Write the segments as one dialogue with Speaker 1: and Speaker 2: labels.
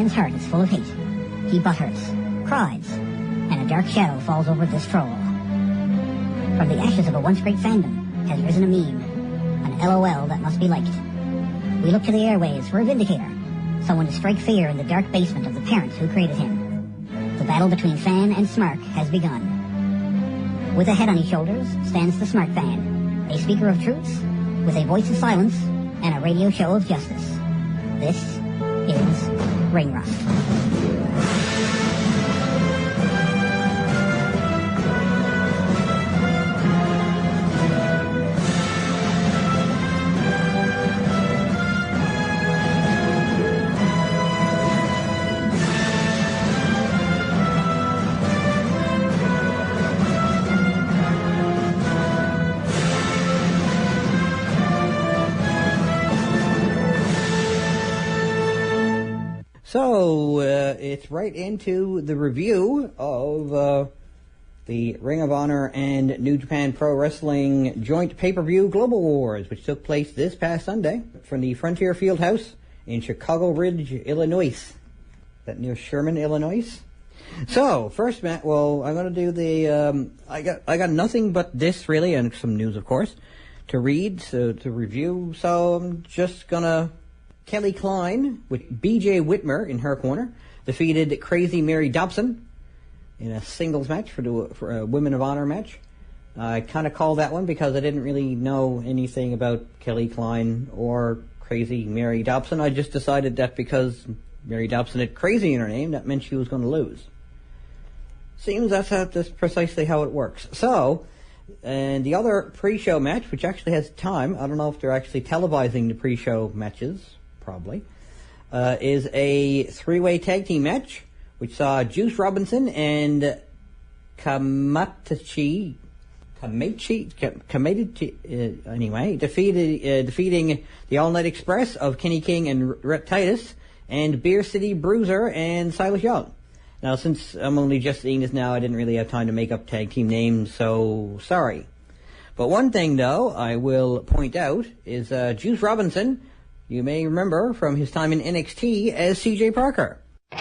Speaker 1: man's heart is full of hate. He butters, cries, and a dark shadow falls over this troll. From the ashes of a once great fandom has risen a meme, an LOL that must be liked. We look to the airwaves for a vindicator, someone to strike fear in the dark basement of the parents who created him. The battle between fan and smart has begun. With a head on his shoulders stands the smart fan, a speaker of truths, with a voice of silence, and a radio show of justice. This is Ring Rust.
Speaker 2: So, it's right into the review of the Ring of Honor and New Japan Pro Wrestling joint pay-per-view Global Wars, which took place this past Sunday from the Frontier Fieldhouse in Chicago Ridge, Illinois. Is that near Sherman, Illinois? So, first match, well, I'm going to do the, I got nothing but this, really, and some news, of course, to read, to review, so I'm just going to... Kelly Klein, with B.J. Whitmer in her corner, defeated Crazy Mary Dobson in a singles match for a Women of Honor match. I kind of called that one because I didn't really know anything about Kelly Klein or Crazy Mary Dobson. I just decided that because Mary Dobson had Crazy in her name, that meant she was going to lose. Seems that's precisely how it works. So, and the other pre-show match, which actually has time, I don't know if they're actually televising the pre-show matches, probably, is a three-way tag team match, which saw Juice Robinson and Kamaitachi, defeating the All Night Express of Kenny King and Rhett Titus, and Beer City Bruiser and Silas Young. Now, since I'm only just seeing this now, I didn't really have time to make up tag team names, so sorry. But one thing, though, I will point out is Juice Robinson. You may remember from his time in NXT as CJ Parker. You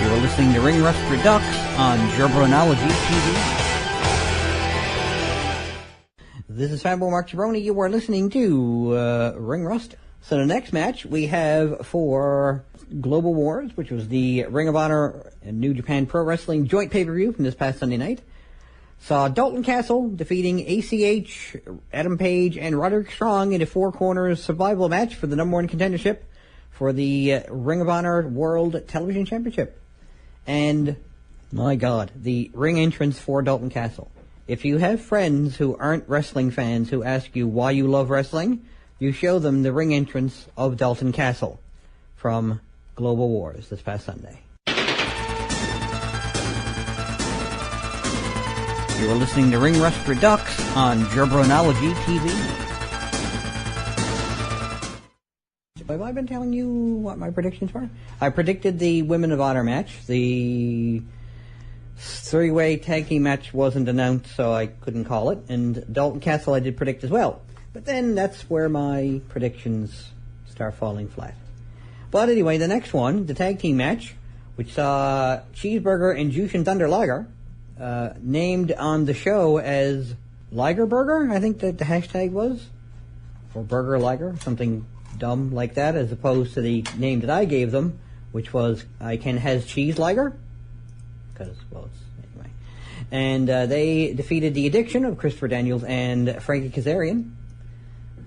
Speaker 2: are listening to Ring Rust Redux on Jabronology TV. This is Fanboy Mark Jabroni. You are listening to Ring Rust. So the next match we have for Global Wars, which was the Ring of Honor and New Japan Pro Wrestling joint pay-per-view from this past Sunday night, saw Dalton Castle defeating ACH, Adam Page, and Roderick Strong in a Four Corners survival match for the number one contendership for the Ring of Honor World Television Championship. And, my God, the ring entrance for Dalton Castle. If you have friends who aren't wrestling fans who ask you why you love wrestling, you show them the ring entrance of Dalton Castle from Global Wars this past Sunday. You are listening to Ring Rust Redux on Jabronology TV. Have I been telling you what my predictions were? I predicted the Women of Honor match. The three-way tag team match wasn't announced, so I couldn't call it. And Dalton Castle I did predict as well. But then that's where my predictions start falling flat. But anyway, the next one, the tag team match, which saw Cheeseburger and Jushin Thunder Liger, named on the show as Liger Burger, I think that the hashtag was, or Burger Liger, something dumb like that, as opposed to the name that I gave them, which was I Can Has Cheese Liger, because, well, it's, anyway. And they defeated The Addiction of Christopher Daniels and Frankie Kazarian,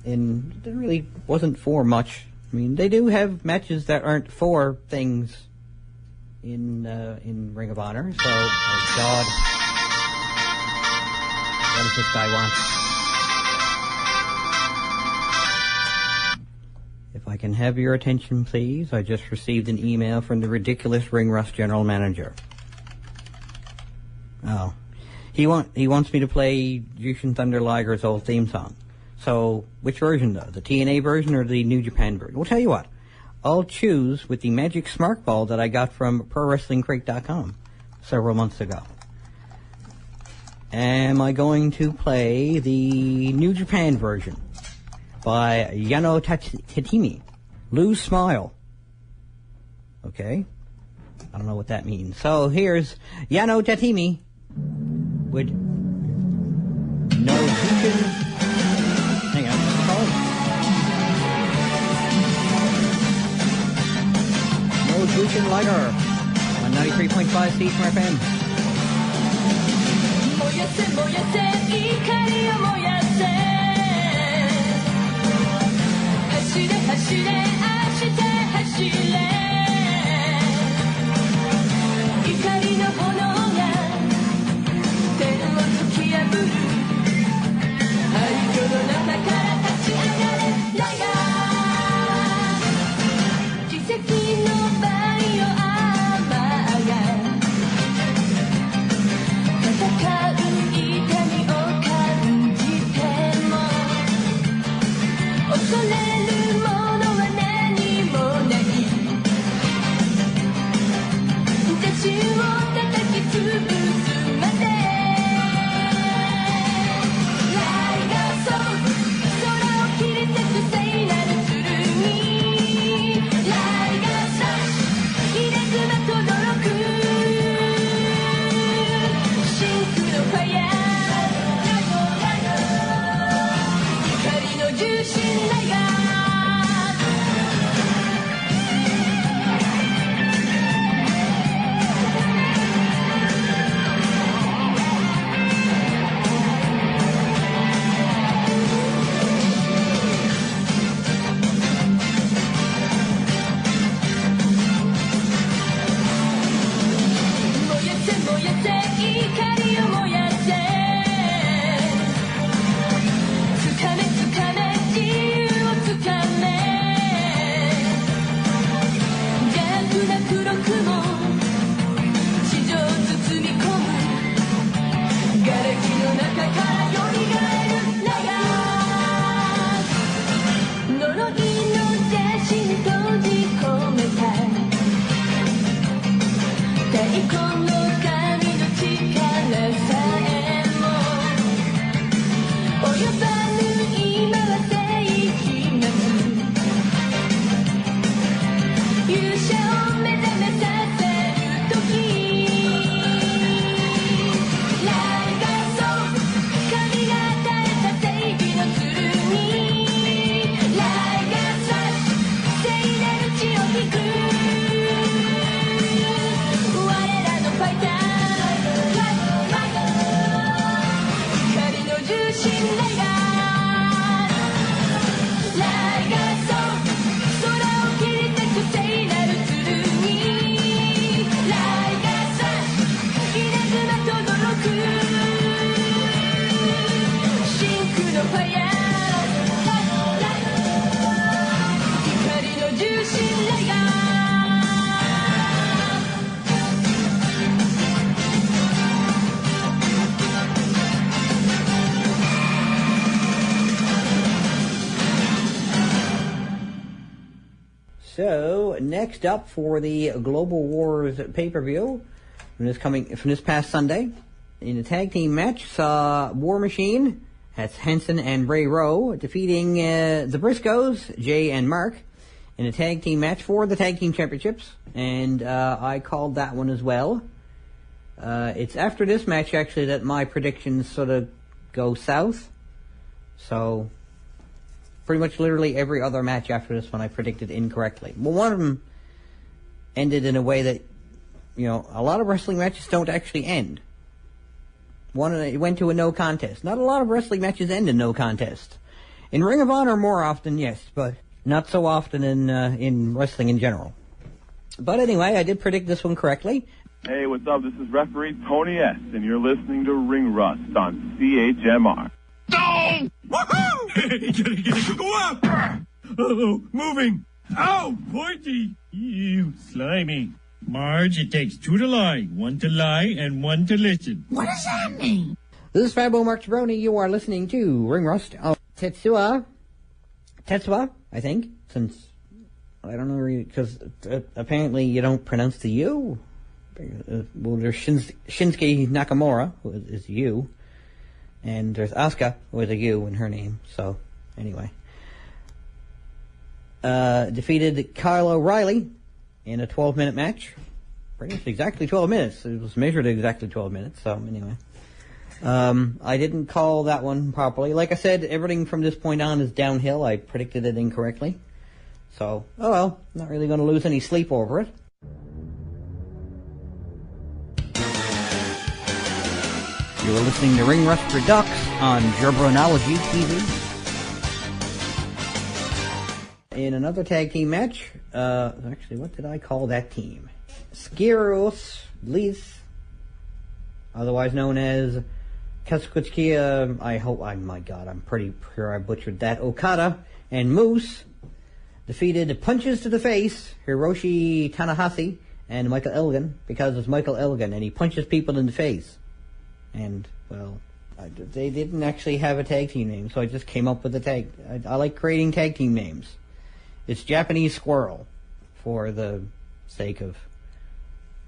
Speaker 2: and it really wasn't for much. I mean, they do have matches that aren't for things in Ring of Honor, so, oh God. What does this guy want? If I can have your attention, please. I just received an email from the ridiculous Ring Rust general manager. Oh. He wants me to play Jushin Thunder Liger's old theme song. So, which version, though? The TNA version or the New Japan version? Well, tell you what. I'll choose with the magic smart ball that I got from ProWrestlingCrate.com several months ago. Am I going to play the New Japan version by Yano Tatimi? Lose smile. Okay. I don't know what that means. So here's Yano Tatimi with No Zukin. Hang on, what's it called? No Zukin Lighter on 93.5 Station FM.
Speaker 3: 燃やせ燃やせ怒りを燃やせ走れ走れ明日走れ怒りの炎が天を突き破る廃墟の中から立ち上がれライガー奇跡のバイオアーマーが戦う痛みを感じても恐れるものは何もない邪神を叩き潰すまでライガーソー空を切り裂く聖なる剣ライガースラッシュ入れ妻とどろくシンクのファイヤー怒りの重心ライガー燃やせ燃やせ怒りを燃やせつかめつかめ自由をつかめ邪悪な黒雲地上包み込む瓦礫の中からよみがえるライガー呪いの邪神閉じ込めた太鼓の神の力さえも及ばぬ今は聖域なく勇者を目覚めさせる時ライガーソー神が与えた正義の剣ライガースラッシュ聖なる血を引く我らのファイター光の重心ライガーライガーソー空を切り裂く聖なる剣ライガースラッシュ稲妻とどろくシンクのファイヤー光の重心ライガー
Speaker 2: So next up for the Global Wars pay-per-view from this past Sunday, in a tag team match, saw War Machine, that's Henson and Ray Rowe, defeating the Briscoes, Jay and Mark, in a tag team match for the tag team championships, and I called that one as well. It's after this match actually that my predictions sort of go south, so pretty much literally every other match after this one I predicted incorrectly. Well, one of them ended in a way that, a lot of wrestling matches don't actually end. It went to a no contest. Not a lot of wrestling matches end in no contest. In Ring of Honor more often, yes, but not so often in wrestling in general. But anyway, I did predict this one correctly.
Speaker 4: Hey, what's up? This is referee Tony S., and you're listening to Ring Rust on CHMR.
Speaker 5: No! Woohoo! Go up! Oh, moving. Ow, pointy. You slimy. Marge, it takes two to lie. One to lie and one to listen.
Speaker 3: What does that mean?
Speaker 2: This is Fabo Mark Jabroni. You are listening to Ring Rust on Tetsuya, I think, since I don't know, because apparently you don't pronounce the U. Well, there's Shinsuke Nakamura, who is U, and there's Asuka with a U in her name. So, anyway. defeated Kyle O'Reilly in a 12-minute match. Pretty much exactly 12 minutes. It was measured at exactly 12 minutes, so anyway. I didn't call that one properly. Like I said, everything from this point on is downhill. I predicted it incorrectly. So, oh well, not really going to lose any sleep over it. You were listening to Ring Rust Redux on Gerbranology TV. In another tag team match, actually, what did I call that team? Skiros Bliss, otherwise known as Kazuchika, I'm pretty sure I butchered that, Okada and Moose defeated Punches to the Face, Hiroshi Tanahashi, and Michael Elgin, because it's Michael Elgin, and he punches people in the face. And, well, they didn't actually have a tag team name, so I just came up with a tag. I like creating tag team names. It's Japanese Squirrel, for the sake of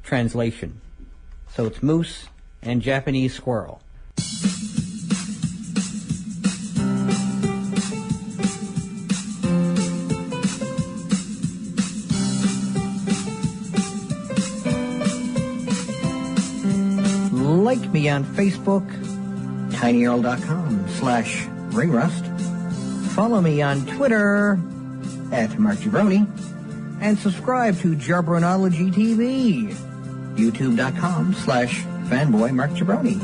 Speaker 2: translation. So it's Moose and Japanese Squirrel. Like me on Facebook, tinyurl.com/ringrust. Follow me on Twitter @MarkJabroni, and subscribe to Jarbranology TV, youtube.com/fanboymarkjabroni.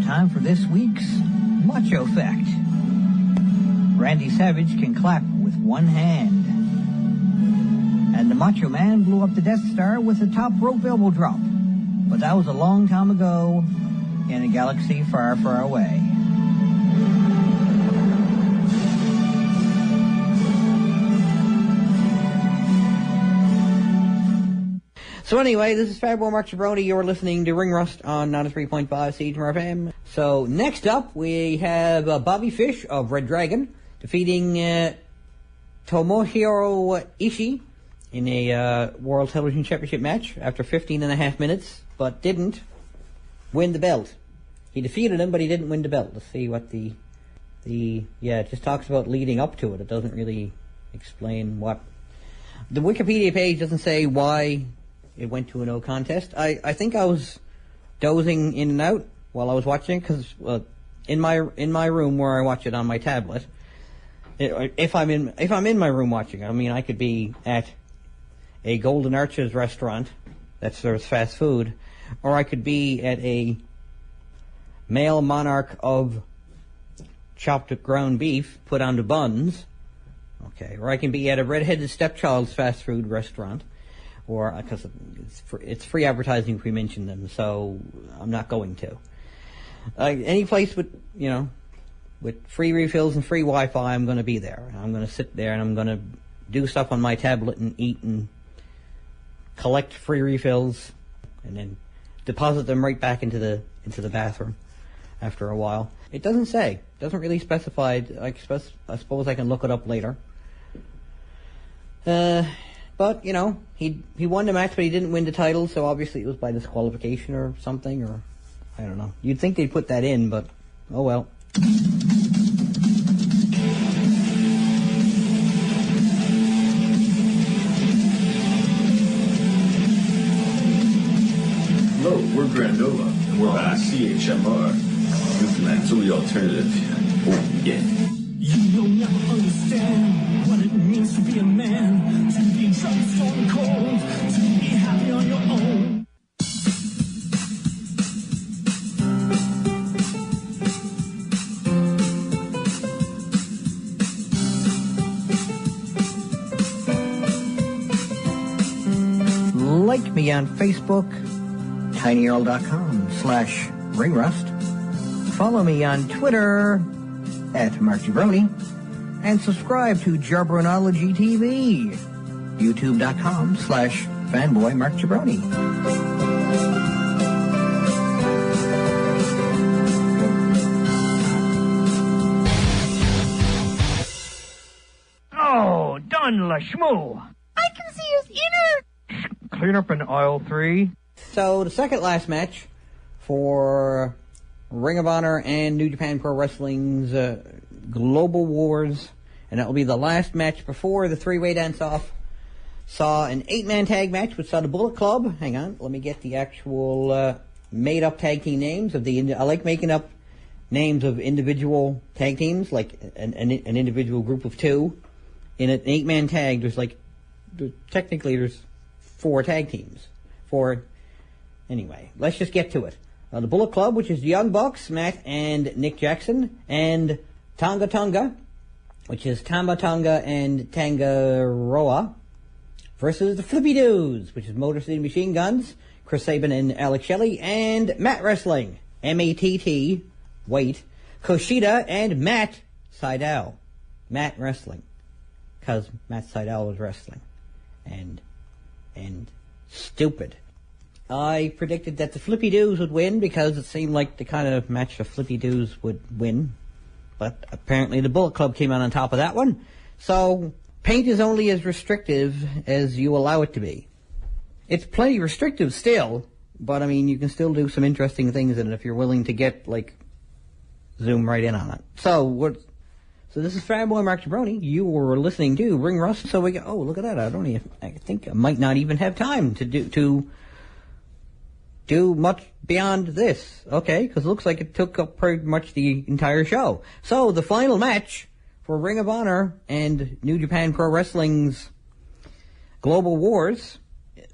Speaker 2: Time for this week's Macho Fact. Randy Savage can clap with one hand. And the Macho Man blew up the Death Star with a top rope elbow drop. But that was a long time ago in a galaxy far, far away. So anyway, this is Fatboy Mark Jabroni. You're listening to Ring Rust on 93.5 CHMR FM. So next up, we have Bobby Fish of Red Dragon defeating Tomohiro Ishii in a World Television Championship match after 15 and a half minutes, but didn't win the belt. He defeated him, but he didn't win the belt. Let's see what it just talks about leading up to it. It doesn't really explain what. The Wikipedia page doesn't say why it went to a no contest. I think I was dozing in and out while I was watching, because in my room where I watch it on my tablet, if I'm in my room watching, I mean, I could be at a Golden Arches restaurant that serves fast food, or I could be at a male monarch of chopped ground beef put onto buns, okay, or I can be at a redheaded stepchild's fast food restaurant. Or because it's free advertising if we mention them, so I'm not going to. Any place with free refills and free Wi-Fi, I'm going to be there. I'm going to sit there and I'm going to do stuff on my tablet and eat and collect free refills, and then deposit them right back into the bathroom after a while. It doesn't say. It doesn't really specify. I suppose I can look it up later. But, he won the match, but he didn't win the title, so obviously it was by disqualification or something, or I don't know. You'd think they'd put that in, but oh well.
Speaker 6: Hello, we're Grandola, and we're on CHMR. Newfoundland's only alternative. Oh, yeah.
Speaker 7: You'll never understand what it means to be a man, to be drunk, stone cold, to be happy on your own.
Speaker 2: Like me on Facebook, tinyurl.com/ringrust. Follow me on Twitter @MarkJabroni, and subscribe to Jarbranology TV, youtube.com/fanboymarkjabroni.
Speaker 8: on, Lashmo. I can see his inner. Clean up in aisle 3.
Speaker 2: So the second last match for Ring of Honor and New Japan Pro Wrestling's Global Wars, and that will be the last match before the three-way dance-off, saw an 8-man tag match which saw the Bullet Club. Hang on, let me get the actual made-up tag team names of the. I like making up names of individual tag teams, like an individual group of 2. In an 8-man tag, technically there's 4 tag teams. 4. Anyway, let's just get to it. The Bullet Club, which is the Young Bucks, Matt and Nick Jackson, and Tonga Tonga, which is Tamba Tonga and Tangaroa, versus the Flippy Doos, which is Motor City Machine Guns, Chris Sabin and Alex Shelley, and Matt Wrestling, M-A-T-T, wait, Kushida and Matt Sydal. Matt Wrestling, because Matt Sydal was wrestling. And stupid. I predicted that the Flippy Doos would win because it seemed like the kind of match the Flippy Doos would win. But apparently the Bullet Club came out on top of that one. So, paint is only as restrictive as you allow it to be. It's plenty restrictive still, but I mean, you can still do some interesting things in it if you're willing to get, zoom right in on it. So this is Fanboy Mark Jabroni. You were listening to Ring Rust. So we go, oh, look at that. I think I might not even have time to do much beyond this. Okay, because it looks like it took up pretty much the entire show. So the final match for Ring of Honor and New Japan Pro Wrestling's Global Wars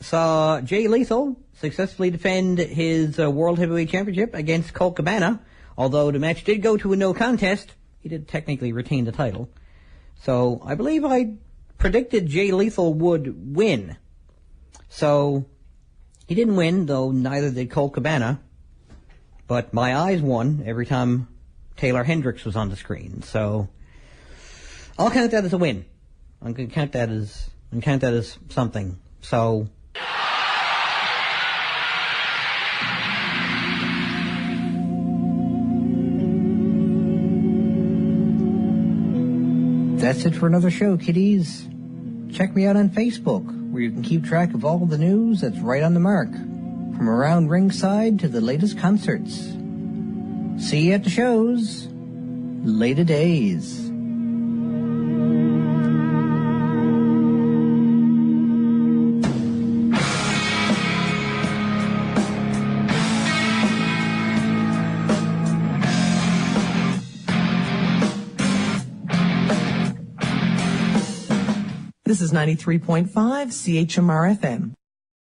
Speaker 2: saw Jay Lethal successfully defend his World Heavyweight Championship against Colt Cabana. Although the match did go to a no contest, he did technically retain the title. So I believe I predicted Jay Lethal would win. So he didn't win, though neither did Colt Cabana. But my eyes won every time Taylor Hendricks was on the screen. So I'll count that as a win. I'm going to count that as something. So that's it for another show, kiddies. Check me out on Facebook, where you can keep track of all the news that's right on the mark, from around ringside to the latest concerts. See you at the shows. Later days.
Speaker 9: This is 93.5 CHMR FM.